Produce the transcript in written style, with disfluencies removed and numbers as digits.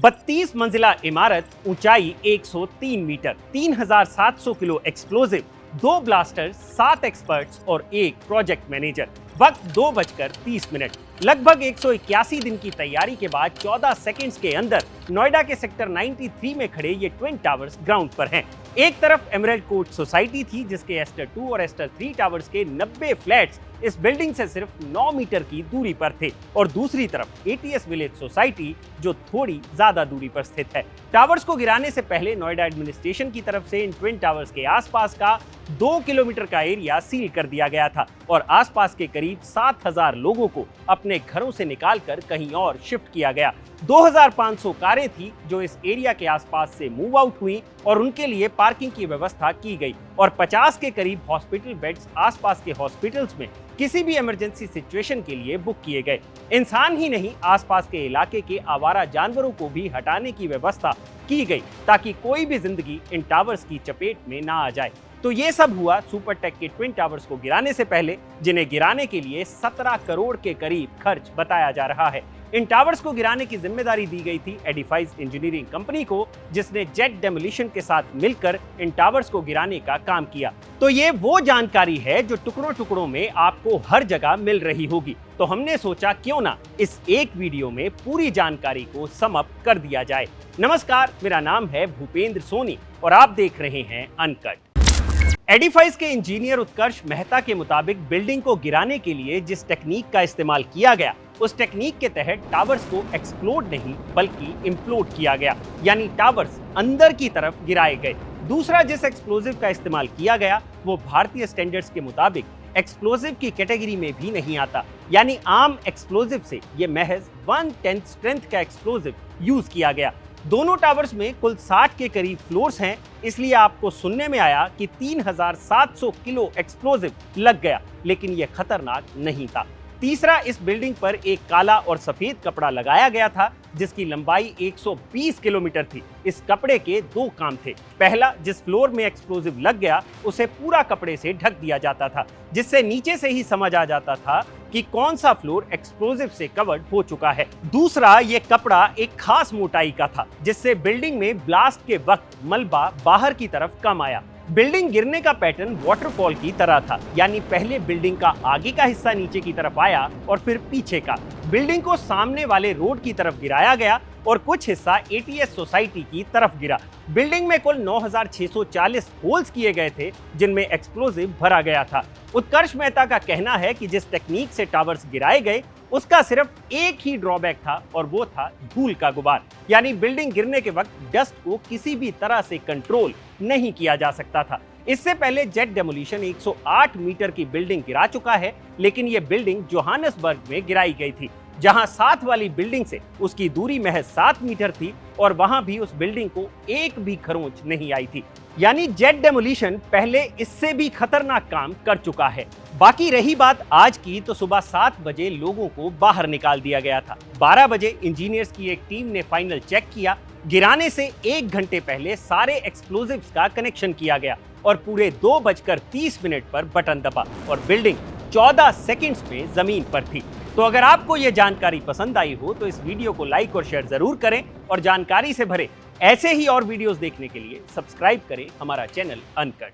32 मंजिला इमारत, ऊंचाई 103 metre, 3700 kilo explosive, 2 blaster, 7 experts और 1 प्रोजेक्ट मैनेजर। वक्त 2:30। लगभग 181 दिन की तैयारी के बाद 14 सेकंड्स के अंदर नोएडा के सेक्टर 93 में खड़े ये ट्विन टावर्स ग्राउंड पर हैं। एक तरफ एमराल्ड कोर्ट सोसाइटी थी जिसके एस्टर 2 और एस्टर 3 टावर्स के 90 फ्लैट्स इस बिल्डिंग से सिर्फ 9 मीटर की दूरी पर थे और दूसरी तरफ एटीएस विलेज सोसाइटी जो थोड़ी ज्यादा दूरी पर स्थित है। टावर्स को गिराने से पहले नोएडा एडमिनिस्ट्रेशन की तरफ से इन ट्विन टावर्स के आसपास का 2 किलोमीटर का एरिया सील कर दिया गया था और आसपास के करीब 7000 लोगों को अपने घरों से निकालकर कहीं और शिफ्ट किया गया। 2500 कारें थी जो इस एरिया के आसपास से मूव आउट हुई और उनके लिए पार्किंग की व्यवस्था की गई और 50 के करीब हॉस्पिटल बेड्स आसपास के हॉस्पिटल्स में किसी भी इमरजेंसी सिचुएशन के लिए बुक किए गए। इंसान ही नहीं, आसपास के इलाके के आवारा जानवरों को भी हटाने की व्यवस्था की गई ताकि कोई भी जिंदगी इन टावर्स की चपेट में ना आ जाए। तो ये सब हुआ सुपरटेक के ट्विन टावर्स को गिराने से पहले, जिन्हें गिराने के लिए 17 करोड़ के करीब खर्च बताया जा रहा है। इन टावर्स को गिराने की जिम्मेदारी दी गई थी एडिफाइस इंजीनियरिंग कंपनी को, जिसने जेट डेमोलिशन के साथ मिलकर इन टावर्स को गिराने का काम किया। तो ये वो जानकारी है जो टुकड़ों टुकड़ों में आपको हर जगह मिल रही होगी। तो हमने सोचा क्यों ना इस एक वीडियो में पूरी जानकारी को सम अप कर दिया जाए। नमस्कार, मेरा नाम है भूपेंद्र सोनी और आप देख रहे हैं अनकट। एडिफाइस के इंजीनियर उत्कर्ष मेहता के मुताबिक बिल्डिंग को गिराने के लिए जिस टेक्निक का इस्तेमाल किया गया, उस टेक्निक के तहत टावर्स को एक्सप्लोड नहीं बल्कि इम्प्लोड किया गया, यानी टावर्स अंदर की तरफ गिराए गए। दूसरा जिस एक्सप्लोजिव का इस्तेमाल किया गया वो भारतीय स्टैंडर्ड्स के मुताबिक एक्सप्लोजिव की कैटेगरी में भी नहीं आता, यानी आम एक्सप्लोजिव से ये महज 1/10 स्ट्रेंथ का एक्सप्लोजिव यूज किया गया। दोनों टावर्स में कुल 60 के करीब फ्लोर्स हैं, इसलिए आपको सुनने में आया कि 3700 किलो एक्सप्लोजिव लग गया, लेकिन यह खतरनाक नहीं था। तीसरा, इस बिल्डिंग पर एक काला और सफेद कपड़ा लगाया गया था जिसकी लंबाई 120 किलोमीटर थी। इस कपड़े के 2 काम थे। पहला, जिस फ्लोर में एक्सप्लोजिव लग गया उसे पूरा कपड़े से ढक दिया जाता था, जिससे नीचे से ही समझ आ जाता था कि कौन सा फ्लोर एक्सप्लोजिव से कवर्ड हो चुका है। दूसरा, ये कपड़ा एक खास मोटाई का था जिससे बिल्डिंग में ब्लास्ट के वक्त मलबा बाहर की तरफ कम आया। बिल्डिंग गिरने का पैटर्न वाटरफॉल की तरह था, यानी पहले बिल्डिंग का आगे का हिस्सा नीचे की तरफ आया और फिर पीछे का। बिल्डिंग को सामने वाले रोड की तरफ गिराया गया और कुछ हिस्सा एटीएस सोसाइटी की तरफ गिरा। बिल्डिंग में कुल 9640 होल्स किए गए थे जिनमें एक्सप्लोजिव भरा गया था। उत्कर्ष मेहता का कहना है कि जिस टेक्निक से टावर्स गिराए गए उसका सिर्फ एक ही ड्रॉबैक था और वो था धूल का गुबार, यानी बिल्डिंग गिरने के वक्त डस्ट को किसी भी तरह से कंट्रोल नहीं किया जा सकता था। इससे पहले जेट डेमोलिशन 108 मीटर की बिल्डिंग गिरा चुका है, लेकिन ये बिल्डिंग जोहानसबर्ग में गिराई गई थी, जहां साथ वाली बिल्डिंग से उसकी दूरी महज 7 मीटर थी और वहां भी उस बिल्डिंग को एक भी खरोंच नहीं आई थी। यानी जेट डेमोलिशन पहले इससे भी खतरनाक काम कर चुका है। बाकी रही बात आज की, तो सुबह 7 बजे लोगों को बाहर निकाल दिया गया था। 12 बजे इंजीनियर्स की एक टीम ने फाइनल चेक किया। गिराने से 1 घंटे पहले सारे एक्सप्लोजिव्स का कनेक्शन किया गया और पूरे 2:30 पर बटन दबा और बिल्डिंग 14 सेकंड्स में जमीन पर थी। तो अगर आपको यह जानकारी पसंद आई हो तो इस वीडियो को लाइक और शेयर जरूर करें और जानकारी से भरे ऐसे ही और वीडियोस देखने के लिए सब्सक्राइब करें हमारा चैनल अनकट।